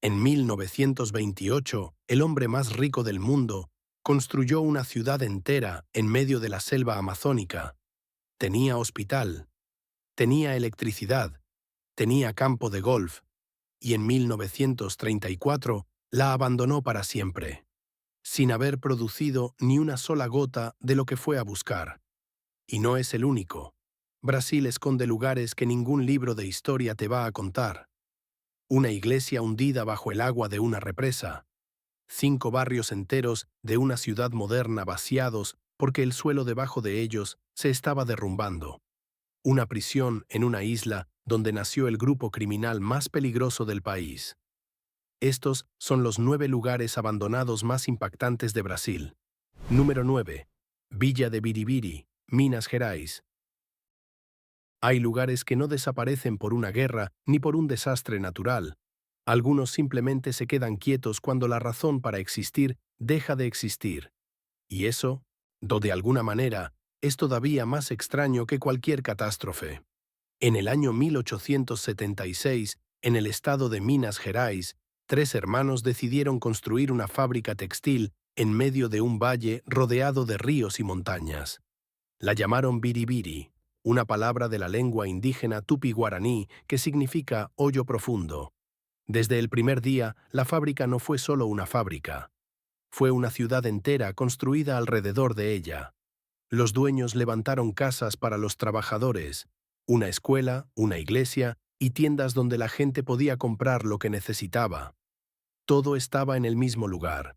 En 1928, el hombre más rico del mundo construyó una ciudad entera en medio de la selva amazónica. Tenía hospital, tenía electricidad, tenía campo de golf, y en 1934 la abandonó para siempre, sin haber producido ni una sola gota de lo que fue a buscar. Y no es el único. Brasil esconde lugares que ningún libro de historia te va a contar. Una iglesia hundida bajo el agua de una represa. 5 barrios enteros de una ciudad moderna vaciados porque el suelo debajo de ellos se estaba derrumbando. Una prisión en una isla donde nació el grupo criminal más peligroso del país. Estos son los 9 lugares abandonados más impactantes de Brasil. Número 9. Villa de Biribiri, Minas Gerais. Hay lugares que no desaparecen por una guerra ni por un desastre natural. Algunos simplemente se quedan quietos cuando la razón para existir deja de existir. Y eso, de alguna manera, es todavía más extraño que cualquier catástrofe. En el año 1876, en el estado de Minas Gerais, 3 hermanos decidieron construir una fábrica textil en medio de un valle rodeado de ríos y montañas. La llamaron Biribiri, una palabra de la lengua indígena tupi-guaraní que significa hoyo profundo. Desde el primer día, la fábrica no fue solo una fábrica. Fue una ciudad entera construida alrededor de ella. Los dueños levantaron casas para los trabajadores, una escuela, una iglesia y tiendas donde la gente podía comprar lo que necesitaba. Todo estaba en el mismo lugar.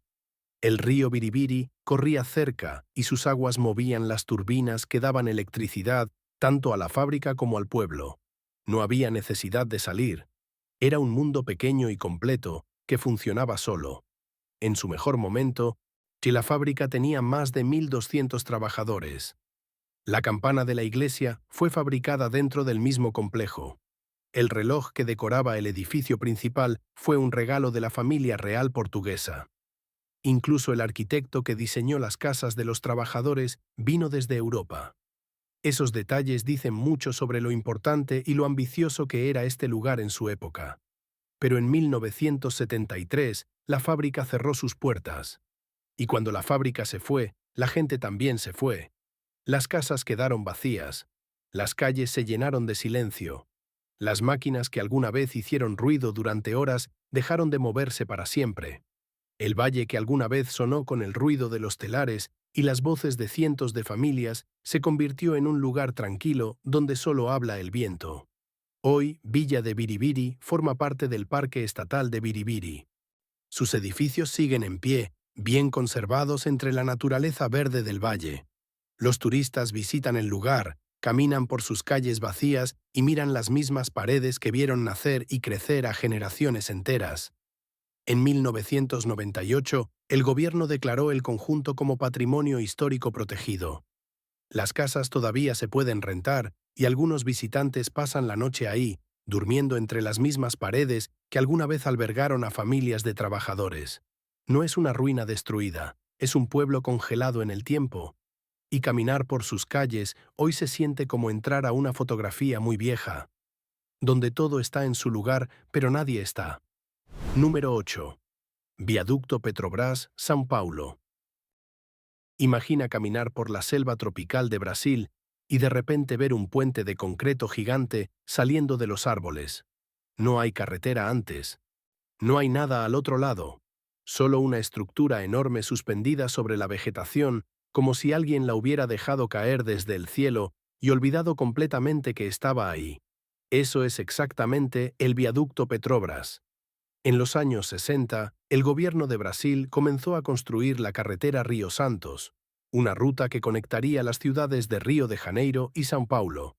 El río Biribiri corría cerca y sus aguas movían las turbinas que daban electricidad tanto a la fábrica como al pueblo. No había necesidad de salir. Era un mundo pequeño y completo que funcionaba solo. En su mejor momento, la fábrica tenía más de 1.200 trabajadores. La campana de la iglesia fue fabricada dentro del mismo complejo. El reloj que decoraba el edificio principal fue un regalo de la familia real portuguesa. Incluso el arquitecto que diseñó las casas de los trabajadores vino desde Europa. Esos detalles dicen mucho sobre lo importante y lo ambicioso que era este lugar en su época. Pero en 1973, la fábrica cerró sus puertas. Y cuando la fábrica se fue, la gente también se fue. Las casas quedaron vacías. Las calles se llenaron de silencio. Las máquinas que alguna vez hicieron ruido durante horas dejaron de moverse para siempre. El valle que alguna vez sonó con el ruido de los telares y las voces de cientos de familias se convirtió en un lugar tranquilo donde solo habla el viento. Hoy, Villa de Biribiri forma parte del Parque Estatal de Biribiri. Sus edificios siguen en pie, bien conservados entre la naturaleza verde del valle. Los turistas visitan el lugar, caminan por sus calles vacías y miran las mismas paredes que vieron nacer y crecer a generaciones enteras. En 1998, el gobierno declaró el conjunto como Patrimonio Histórico Protegido. Las casas todavía se pueden rentar y algunos visitantes pasan la noche ahí, durmiendo entre las mismas paredes que alguna vez albergaron a familias de trabajadores. No es una ruina destruida, es un pueblo congelado en el tiempo. Y caminar por sus calles hoy se siente como entrar a una fotografía muy vieja, donde todo está en su lugar, pero nadie está. Número 8. Viaducto Petrobras, São Paulo. Imagina caminar por la selva tropical de Brasil y de repente ver un puente de concreto gigante saliendo de los árboles. No hay carretera antes. No hay nada al otro lado. Solo una estructura enorme suspendida sobre la vegetación, como si alguien la hubiera dejado caer desde el cielo y olvidado completamente que estaba ahí. Eso es exactamente el viaducto Petrobras. En los años 60, el gobierno de Brasil comenzó a construir la carretera Río Santos, una ruta que conectaría las ciudades de Río de Janeiro y São Paulo.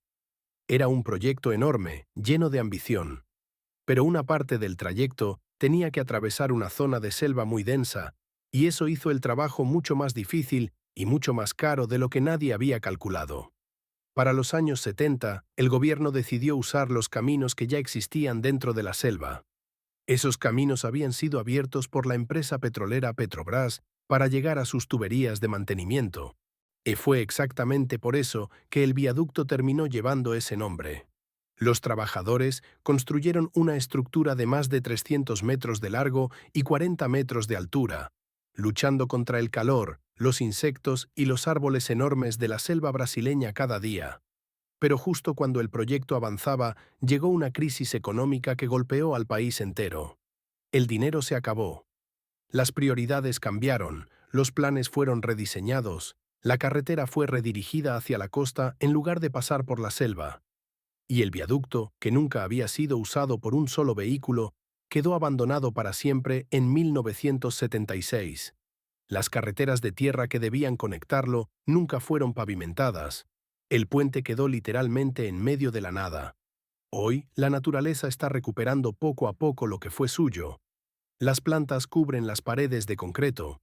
Era un proyecto enorme, lleno de ambición. Pero una parte del trayecto tenía que atravesar una zona de selva muy densa, y eso hizo el trabajo mucho más difícil y mucho más caro de lo que nadie había calculado. Para los años 70, el gobierno decidió usar los caminos que ya existían dentro de la selva. Esos caminos habían sido abiertos por la empresa petrolera Petrobras para llegar a sus tuberías de mantenimiento. Y fue exactamente por eso que el viaducto terminó llevando ese nombre. Los trabajadores construyeron una estructura de más de 300 metros de largo y 40 metros de altura, luchando contra el calor, los insectos y los árboles enormes de la selva brasileña cada día. Pero justo cuando el proyecto avanzaba, llegó una crisis económica que golpeó al país entero. El dinero se acabó. Las prioridades cambiaron, los planes fueron rediseñados, la carretera fue redirigida hacia la costa en lugar de pasar por la selva. Y el viaducto, que nunca había sido usado por un solo vehículo, quedó abandonado para siempre en 1976. Las carreteras de tierra que debían conectarlo nunca fueron pavimentadas. El puente quedó literalmente en medio de la nada. Hoy, la naturaleza está recuperando poco a poco lo que fue suyo. Las plantas cubren las paredes de concreto,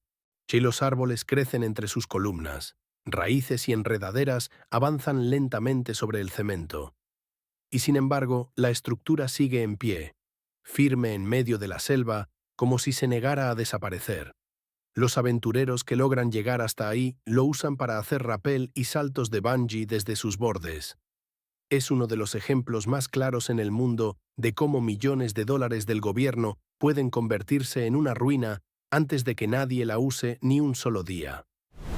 y los árboles crecen entre sus columnas. Raíces y enredaderas avanzan lentamente sobre el cemento. Y sin embargo, la estructura sigue en pie, firme en medio de la selva, como si se negara a desaparecer. Los aventureros que logran llegar hasta ahí lo usan para hacer rappel y saltos de bungee desde sus bordes. Es uno de los ejemplos más claros en el mundo de cómo millones de dólares del gobierno pueden convertirse en una ruina antes de que nadie la use ni un solo día.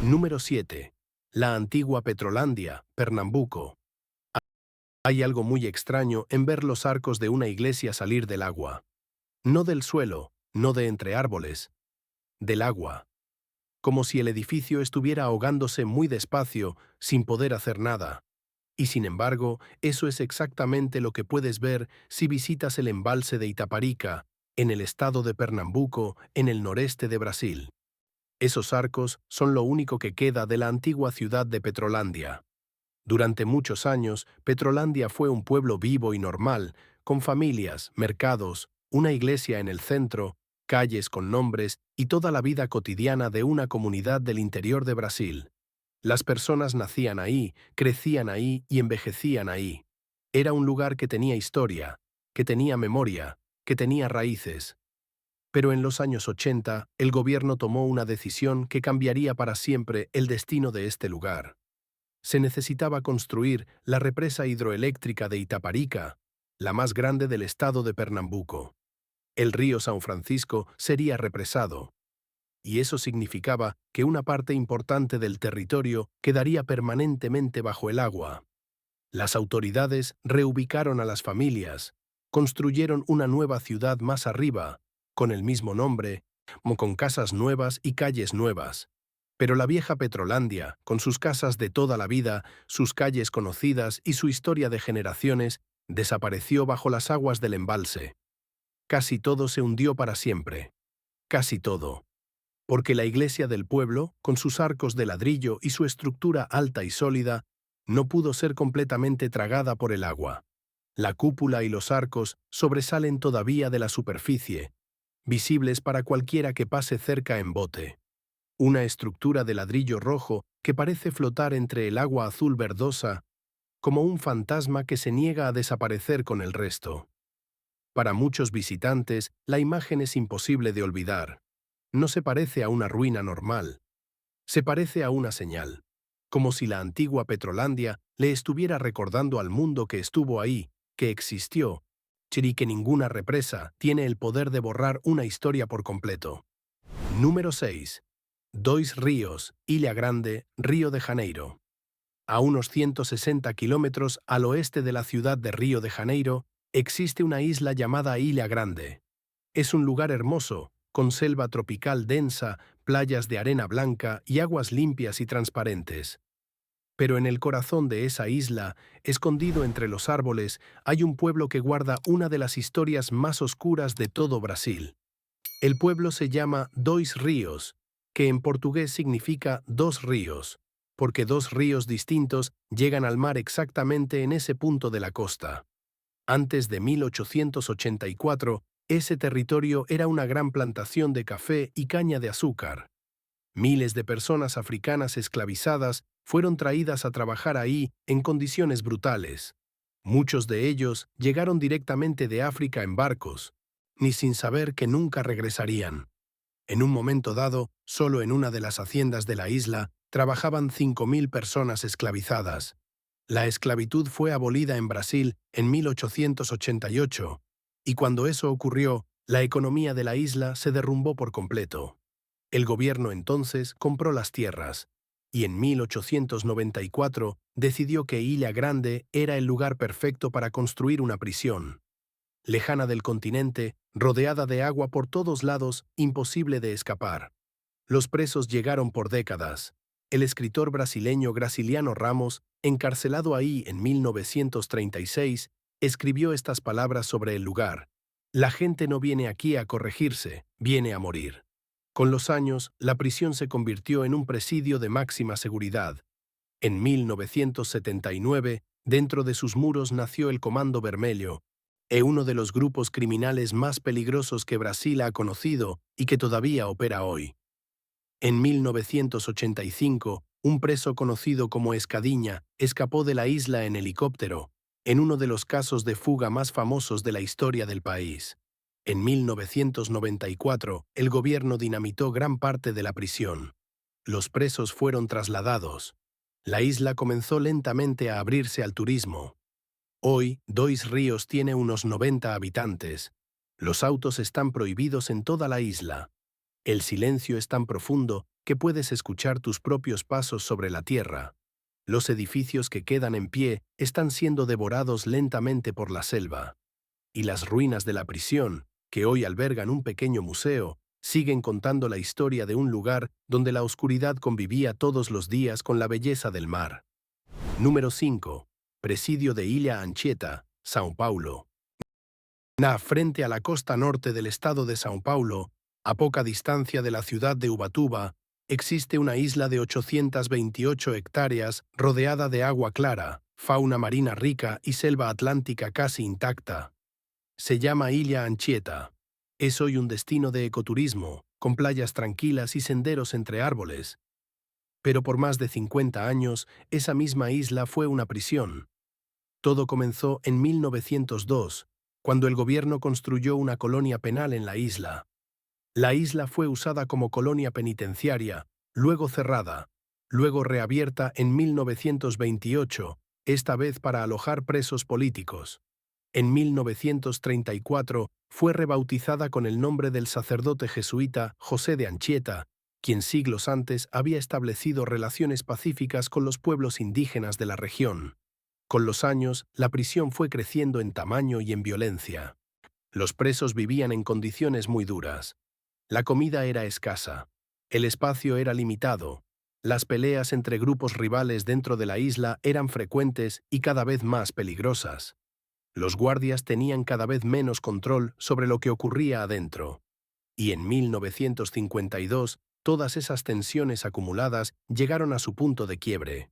Número 7. La antigua Petrolandia, Pernambuco. Hay algo muy extraño en ver los arcos de una iglesia salir del agua. No del suelo, no de entre árboles, del agua. Como si el edificio estuviera ahogándose muy despacio, sin poder hacer nada. Y sin embargo, eso es exactamente lo que puedes ver si visitas el embalse de Itaparica, en el estado de Pernambuco, en el noreste de Brasil. Esos arcos son lo único que queda de la antigua ciudad de Petrolandia. Durante muchos años, Petrolandia fue un pueblo vivo y normal, con familias, mercados, una iglesia en el centro, calles con nombres y toda la vida cotidiana de una comunidad del interior de Brasil. Las personas nacían ahí, crecían ahí y envejecían ahí. Era un lugar que tenía historia, que tenía memoria, que tenía raíces. Pero en los años 80, el gobierno tomó una decisión que cambiaría para siempre el destino de este lugar. Se necesitaba construir la represa hidroeléctrica de Itaparica, la más grande del estado de Pernambuco. El río São Francisco sería represado, y eso significaba que una parte importante del territorio quedaría permanentemente bajo el agua. Las autoridades reubicaron a las familias, construyeron una nueva ciudad más arriba, con el mismo nombre, con casas nuevas y calles nuevas. Pero la vieja Petrolandia, con sus casas de toda la vida, sus calles conocidas y su historia de generaciones, desapareció bajo las aguas del embalse. Casi todo se hundió para siempre. Casi todo. Porque la iglesia del pueblo, con sus arcos de ladrillo y su estructura alta y sólida, no pudo ser completamente tragada por el agua. La cúpula y los arcos sobresalen todavía de la superficie, visibles para cualquiera que pase cerca en bote. Una estructura de ladrillo rojo que parece flotar entre el agua azul verdosa, como un fantasma que se niega a desaparecer con el resto. Para muchos visitantes, la imagen es imposible de olvidar. No se parece a una ruina normal. Se parece a una señal, como si la antigua Petrolandia le estuviera recordando al mundo que estuvo ahí, que existió, y que ninguna represa tiene el poder de borrar una historia por completo. Número 6. Dois Rios, Ilha Grande, Río de Janeiro. A unos 160 kilómetros al oeste de la ciudad de Río de Janeiro, existe una isla llamada Ilha Grande. Es un lugar hermoso, con selva tropical densa, playas de arena blanca y aguas limpias y transparentes. Pero en el corazón de esa isla, escondido entre los árboles, hay un pueblo que guarda una de las historias más oscuras de todo Brasil. El pueblo se llama Dois Rios, que en portugués significa dos ríos, porque dos ríos distintos llegan al mar exactamente en ese punto de la costa. Antes de 1884, ese territorio era una gran plantación de café y caña de azúcar. Miles de personas africanas esclavizadas fueron traídas a trabajar ahí en condiciones brutales. Muchos de ellos llegaron directamente de África en barcos, ni sin saber que nunca regresarían. En un momento dado, solo en una de las haciendas de la isla, trabajaban 5.000 personas esclavizadas. La esclavitud fue abolida en Brasil en 1888, y cuando eso ocurrió, la economía de la isla se derrumbó por completo. El gobierno entonces compró las tierras, y en 1894 decidió que Ilha Grande era el lugar perfecto para construir una prisión. Lejana del continente, rodeada de agua por todos lados, imposible de escapar. Los presos llegaron por décadas. El escritor brasileño Graciliano Ramos, encarcelado ahí en 1936, escribió estas palabras sobre el lugar: «La gente no viene aquí a corregirse, viene a morir». Con los años, la prisión se convirtió en un presidio de máxima seguridad. En 1979, dentro de sus muros nació el Comando Vermelho, uno de los grupos criminales más peligrosos que Brasil ha conocido y que todavía opera hoy. En 1985, un preso conocido como Escadiña escapó de la isla en helicóptero, en uno de los casos de fuga más famosos de la historia del país. En 1994, el gobierno dinamitó gran parte de la prisión. Los presos fueron trasladados. La isla comenzó lentamente a abrirse al turismo. Hoy, Dois Ríos tiene unos 90 habitantes. Los autos están prohibidos en toda la isla. El silencio es tan profundo que puedes escuchar tus propios pasos sobre la tierra. Los edificios que quedan en pie están siendo devorados lentamente por la selva. Y las ruinas de la prisión, que hoy albergan un pequeño museo, siguen contando la historia de un lugar donde la oscuridad convivía todos los días con la belleza del mar. Número 5. Presidio de Ilha Anchieta, São Paulo. Frente a la costa norte del estado de São Paulo, a poca distancia de la ciudad de Ubatuba, existe una isla de 828 hectáreas rodeada de agua clara, fauna marina rica y selva atlántica casi intacta. Se llama Ilha Anchieta. Es hoy un destino de ecoturismo, con playas tranquilas y senderos entre árboles. Pero por más de 50 años, esa misma isla fue una prisión. Todo comenzó en 1902, cuando el gobierno construyó una colonia penal en la isla. La isla fue usada como colonia penitenciaria, luego cerrada, luego reabierta en 1928, esta vez para alojar presos políticos. En 1934 fue rebautizada con el nombre del sacerdote jesuita José de Anchieta, quien siglos antes había establecido relaciones pacíficas con los pueblos indígenas de la región. Con los años, la prisión fue creciendo en tamaño y en violencia. Los presos vivían en condiciones muy duras. La comida era escasa. El espacio era limitado. Las peleas entre grupos rivales dentro de la isla eran frecuentes y cada vez más peligrosas. Los guardias tenían cada vez menos control sobre lo que ocurría adentro. Y en 1952, todas esas tensiones acumuladas llegaron a su punto de quiebre.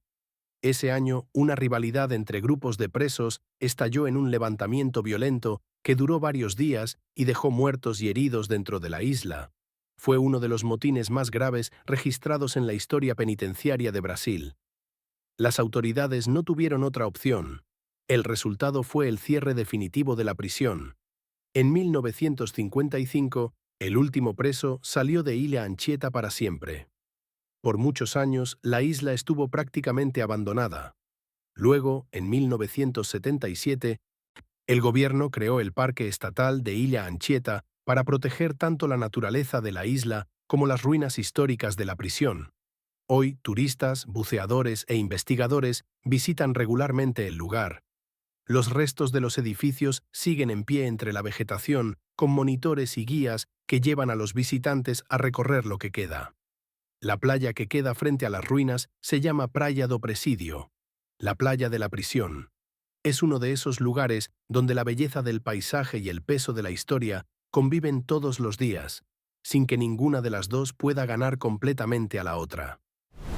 Ese año, una rivalidad entre grupos de presos estalló en un levantamiento violento que duró varios días y dejó muertos y heridos dentro de la isla. Fue uno de los motines más graves registrados en la historia penitenciaria de Brasil. Las autoridades no tuvieron otra opción. El resultado fue el cierre definitivo de la prisión. En 1955, el último preso salió de Ilha Anchieta para siempre. Por muchos años, la isla estuvo prácticamente abandonada. Luego, en 1977, el gobierno creó el Parque Estatal de Ilha Anchieta para proteger tanto la naturaleza de la isla como las ruinas históricas de la prisión. Hoy, turistas, buceadores e investigadores visitan regularmente el lugar. Los restos de los edificios siguen en pie entre la vegetación, con monitores y guías que llevan a los visitantes a recorrer lo que queda. La playa que queda frente a las ruinas se llama Praia do Presidio, la playa de la prisión. Es uno de esos lugares donde la belleza del paisaje y el peso de la historia conviven todos los días, sin que ninguna de las dos pueda ganar completamente a la otra.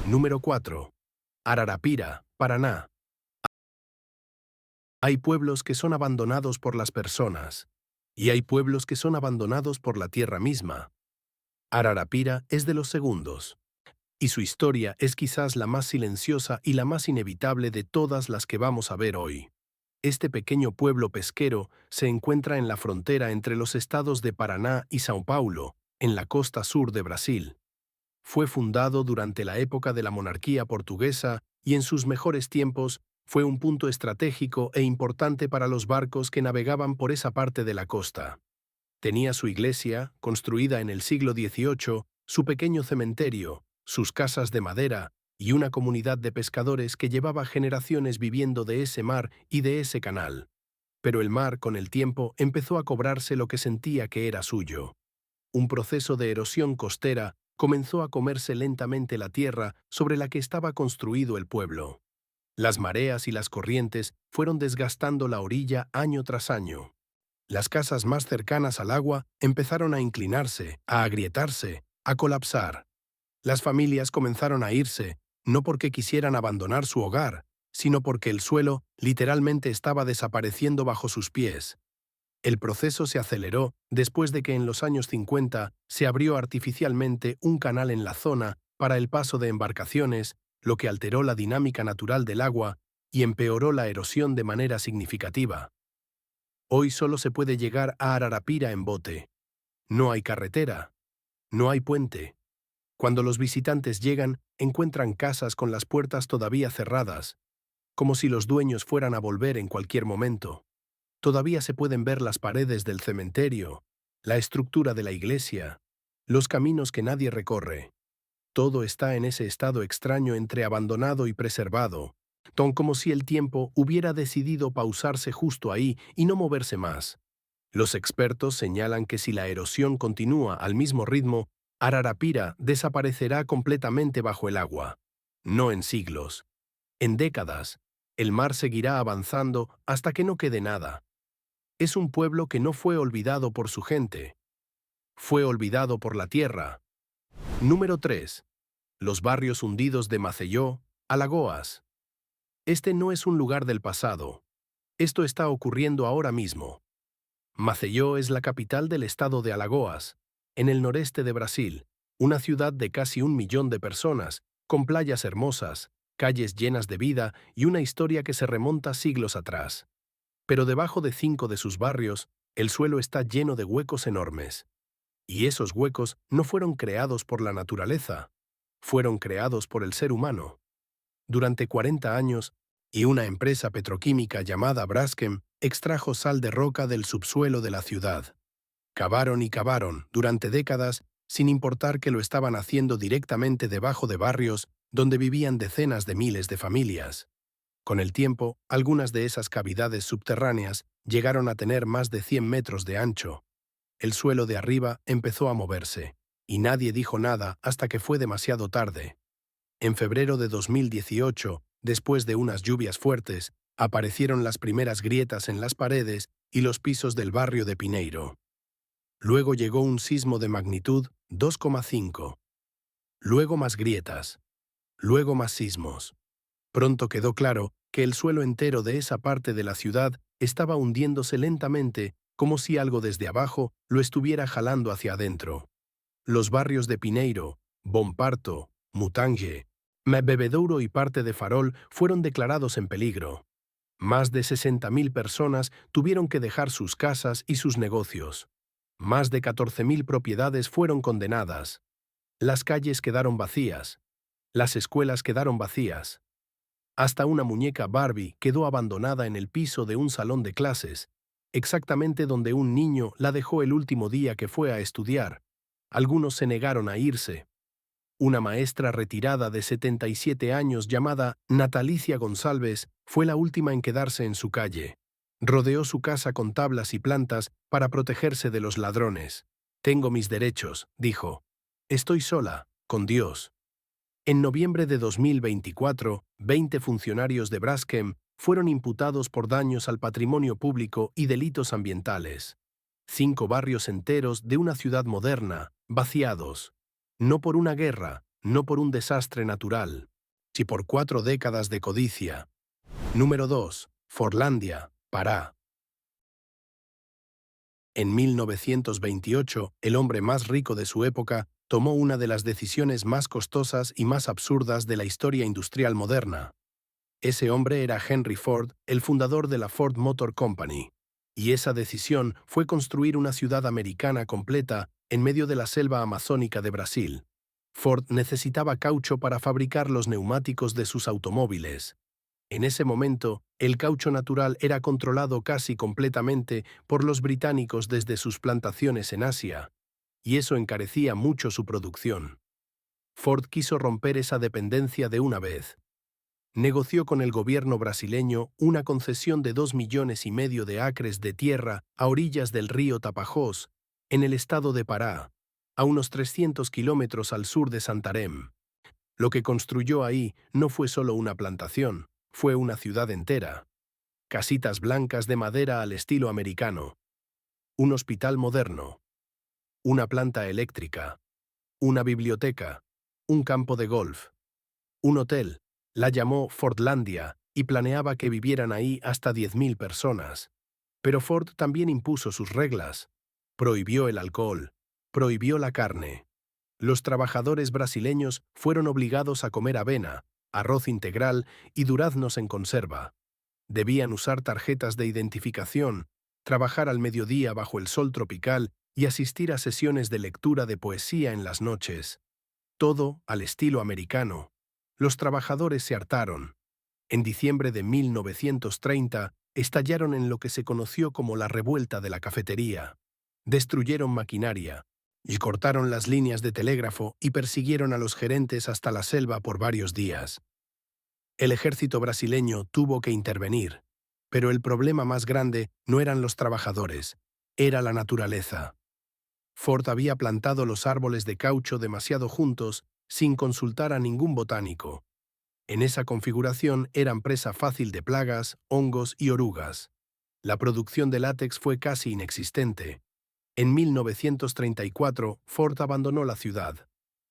Número 4. Ararapira, Paraná. Hay pueblos que son abandonados por las personas, y hay pueblos que son abandonados por la tierra misma. Ararapira es de los segundos, y su historia es quizás la más silenciosa y la más inevitable de todas las que vamos a ver hoy. Este pequeño pueblo pesquero se encuentra en la frontera entre los estados de Paraná y São Paulo, en la costa sur de Brasil. Fue fundado durante la época de la monarquía portuguesa y en sus mejores tiempos Fue un punto estratégico e importante para los barcos que navegaban por esa parte de la costa. Tenía su iglesia, construida en el siglo XVIII, su pequeño cementerio, sus casas de madera y una comunidad de pescadores que llevaba generaciones viviendo de ese mar y de ese canal. Pero el mar, con el tiempo, empezó a cobrarse lo que sentía que era suyo. Un proceso de erosión costera comenzó a comerse lentamente la tierra sobre la que estaba construido el pueblo. Las mareas y las corrientes fueron desgastando la orilla año tras año. Las casas más cercanas al agua empezaron a inclinarse, a agrietarse, a colapsar. Las familias comenzaron a irse, no porque quisieran abandonar su hogar, sino porque el suelo literalmente estaba desapareciendo bajo sus pies. El proceso se aceleró después de que en los años 50 se abrió artificialmente un canal en la zona para el paso de embarcaciones, lo que alteró la dinámica natural del agua y empeoró la erosión de manera significativa. Hoy solo se puede llegar a Ararapira en bote. No hay carretera, no hay puente. Cuando los visitantes llegan, encuentran casas con las puertas todavía cerradas, como si los dueños fueran a volver en cualquier momento. Todavía se pueden ver las paredes del cementerio, la estructura de la iglesia, los caminos que nadie recorre. Todo está en ese estado extraño entre abandonado y preservado, como si el tiempo hubiera decidido pausarse justo ahí y no moverse más. Los expertos señalan que si la erosión continúa al mismo ritmo, Ararapira desaparecerá completamente bajo el agua. No en siglos, en décadas. El mar seguirá avanzando hasta que no quede nada. Es un pueblo que no fue olvidado por su gente. Fue olvidado por la tierra. Número 3. Los barrios hundidos de Maceió, Alagoas. Este no es un lugar del pasado. Esto está ocurriendo ahora mismo. Maceió es la capital del estado de Alagoas, en el noreste de Brasil, una ciudad de casi 1 millón de personas, con playas hermosas, calles llenas de vida y una historia que se remonta siglos atrás. Pero debajo de 5 de sus barrios, el suelo está lleno de huecos enormes. Y esos huecos no fueron creados por la naturaleza, fueron creados por el ser humano. Durante 40 años, y una empresa petroquímica llamada Braskem extrajo sal de roca del subsuelo de la ciudad. Cavaron y cavaron durante décadas, sin importar que lo estaban haciendo directamente debajo de barrios donde vivían decenas de miles de familias. Con el tiempo, algunas de esas cavidades subterráneas llegaron a tener más de 100 metros de ancho. El suelo de arriba empezó a moverse, y nadie dijo nada hasta que fue demasiado tarde. En febrero de 2018, después de unas lluvias fuertes, aparecieron las primeras grietas en las paredes y los pisos del barrio de Pineiro. Luego llegó un sismo de magnitud 2,5. Luego más grietas. Luego más sismos. Pronto quedó claro que el suelo entero de esa parte de la ciudad estaba hundiéndose lentamente, como si algo desde abajo lo estuviera jalando hacia adentro. Los barrios de Pineiro, Bomparto, Mutange, Bebedouro y parte de Farol fueron declarados en peligro. Más de 60.000 personas tuvieron que dejar sus casas y sus negocios. Más de 14.000 propiedades fueron condenadas. Las calles quedaron vacías. Las escuelas quedaron vacías. Hasta una muñeca Barbie quedó abandonada en el piso de un salón de clases, exactamente donde un niño la dejó el último día que fue a estudiar. Algunos se negaron a irse. Una maestra retirada de 77 años llamada Natalicia González fue la última en quedarse en su calle. Rodeó su casa con tablas y plantas para protegerse de los ladrones. Tengo mis derechos, dijo. Estoy sola, con Dios. En noviembre de 2024, 20 funcionarios de Braskem fueron imputados por daños al patrimonio público y delitos ambientales. 5 barrios enteros de una ciudad moderna, vaciados. No por una guerra, no por un desastre natural, sino por 4 décadas de codicia. Número 2. Forlandia, Pará. En 1928, el hombre más rico de su época tomó una de las decisiones más costosas y más absurdas de la historia industrial moderna. Ese hombre era Henry Ford, el fundador de la Ford Motor Company. Y esa decisión fue construir una ciudad americana completa en medio de la selva amazónica de Brasil. Ford necesitaba caucho para fabricar los neumáticos de sus automóviles. En ese momento, el caucho natural era controlado casi completamente por los británicos desde sus plantaciones en Asia, y eso encarecía mucho su producción. Ford quiso romper esa dependencia de una vez. Negoció con el gobierno brasileño una concesión de 2,5 millones de acres de tierra a orillas del río Tapajós, en el estado de Pará, a unos 300 kilómetros al sur de Santarém. Lo que construyó ahí no fue solo una plantación, fue una ciudad entera. Casitas blancas de madera al estilo americano, un hospital moderno, una planta eléctrica, una biblioteca, un campo de golf, un hotel. La llamó Fordlandia y planeaba que vivieran ahí hasta 10,000 personas. Pero Ford también impuso sus reglas. Prohibió el alcohol, prohibió la carne. Los trabajadores brasileños fueron obligados a comer avena, arroz integral y duraznos en conserva. Debían usar tarjetas de identificación, trabajar al mediodía bajo el sol tropical y asistir a sesiones de lectura de poesía en las noches. Todo al estilo americano. Los trabajadores se hartaron. En diciembre de 1930, estallaron en lo que se conoció como la revuelta de la cafetería. Destruyeron maquinaria, y cortaron las líneas de telégrafo y persiguieron a los gerentes hasta la selva por varios días. El ejército brasileño tuvo que intervenir, pero el problema más grande no eran los trabajadores, era la naturaleza. Ford había plantado los árboles de caucho demasiado juntos sin consultar a ningún botánico. En esa configuración eran presa fácil de plagas, hongos y orugas. La producción de látex fue casi inexistente. En 1934, Ford abandonó la ciudad.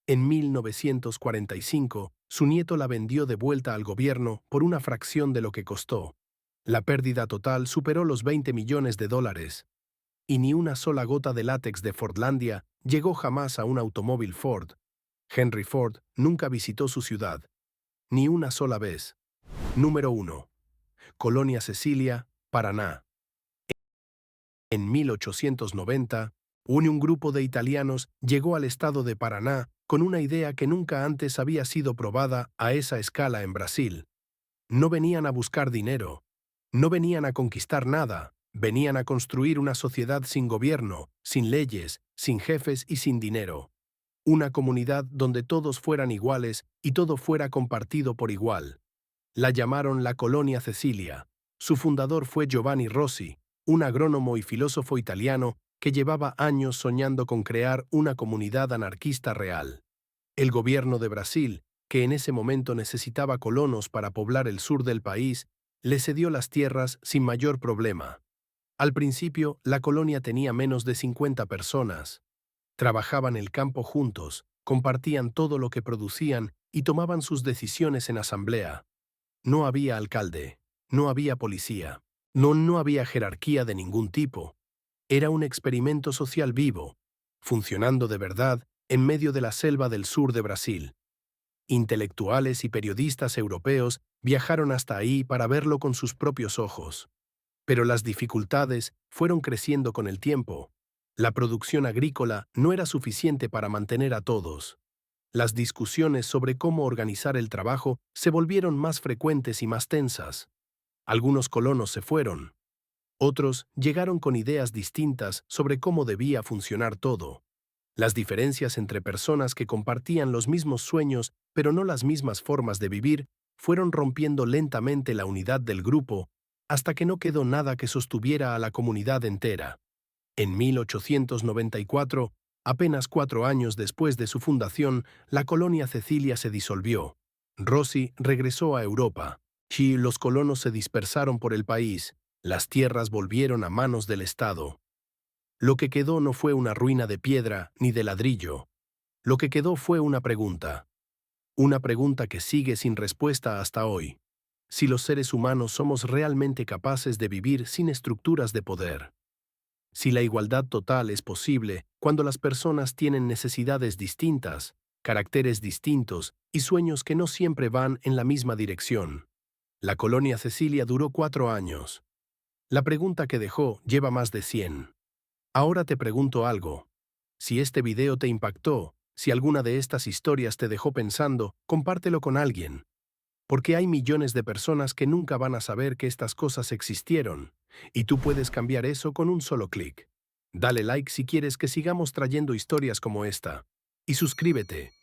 En 1945, su nieto la vendió de vuelta al gobierno por una fracción de lo que costó. La pérdida total superó los 20 millones de dólares. Y ni una sola gota de látex de Fordlandia llegó jamás a un automóvil Ford. Henry Ford nunca visitó su ciudad. Ni una sola vez. Número 1. Colonia Cecilia, Paraná. En 1890, un grupo de italianos llegó al estado de Paraná con una idea que nunca antes había sido probada a esa escala en Brasil. No venían a buscar dinero, no venían a conquistar nada, venían a construir una sociedad sin gobierno, sin leyes, sin jefes y sin dinero. Una comunidad donde todos fueran iguales y todo fuera compartido por igual. La llamaron la Colonia Cecilia. Su fundador fue Giovanni Rossi, un agrónomo y filósofo italiano que llevaba años soñando con crear una comunidad anarquista real. El gobierno de Brasil, que en ese momento necesitaba colonos para poblar el sur del país, le cedió las tierras sin mayor problema. Al principio, la colonia tenía menos de 50 personas. Trabajaban el campo juntos, compartían todo lo que producían y tomaban sus decisiones en asamblea. No había alcalde, no había policía, no había jerarquía de ningún tipo. Era un experimento social vivo, funcionando de verdad en medio de la selva del sur de Brasil. Intelectuales y periodistas europeos viajaron hasta ahí para verlo con sus propios ojos. Pero las dificultades fueron creciendo con el tiempo. La producción agrícola no era suficiente para mantener a todos. Las discusiones sobre cómo organizar el trabajo se volvieron más frecuentes y más tensas. Algunos colonos se fueron. Otros llegaron con ideas distintas sobre cómo debía funcionar todo. Las diferencias entre personas que compartían los mismos sueños pero no las mismas formas de vivir fueron rompiendo lentamente la unidad del grupo hasta que no quedó nada que sostuviera a la comunidad entera. En 1894, apenas 4 años después de su fundación, la Colonia Cecilia se disolvió. Rossi regresó a Europa. Y los colonos se dispersaron por el país. Las tierras volvieron a manos del Estado. Lo que quedó no fue una ruina de piedra ni de ladrillo. Lo que quedó fue una pregunta. Una pregunta que sigue sin respuesta hasta hoy. Si los seres humanos somos realmente capaces de vivir sin estructuras de poder. Si la igualdad total es posible cuando las personas tienen necesidades distintas, caracteres distintos y sueños que no siempre van en la misma dirección. La Colonia Cecilia duró 4 años. La pregunta que dejó lleva más de 100. Ahora te pregunto algo. Si este video te impactó, si alguna de estas historias te dejó pensando, compártelo con alguien. Porque hay millones de personas que nunca van a saber que estas cosas existieron, y tú puedes cambiar eso con un solo clic. Dale like si quieres que sigamos trayendo historias como esta. Y suscríbete,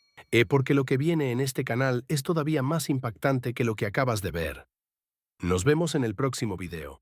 porque lo que viene en este canal es todavía más impactante que lo que acabas de ver. Nos vemos en el próximo video.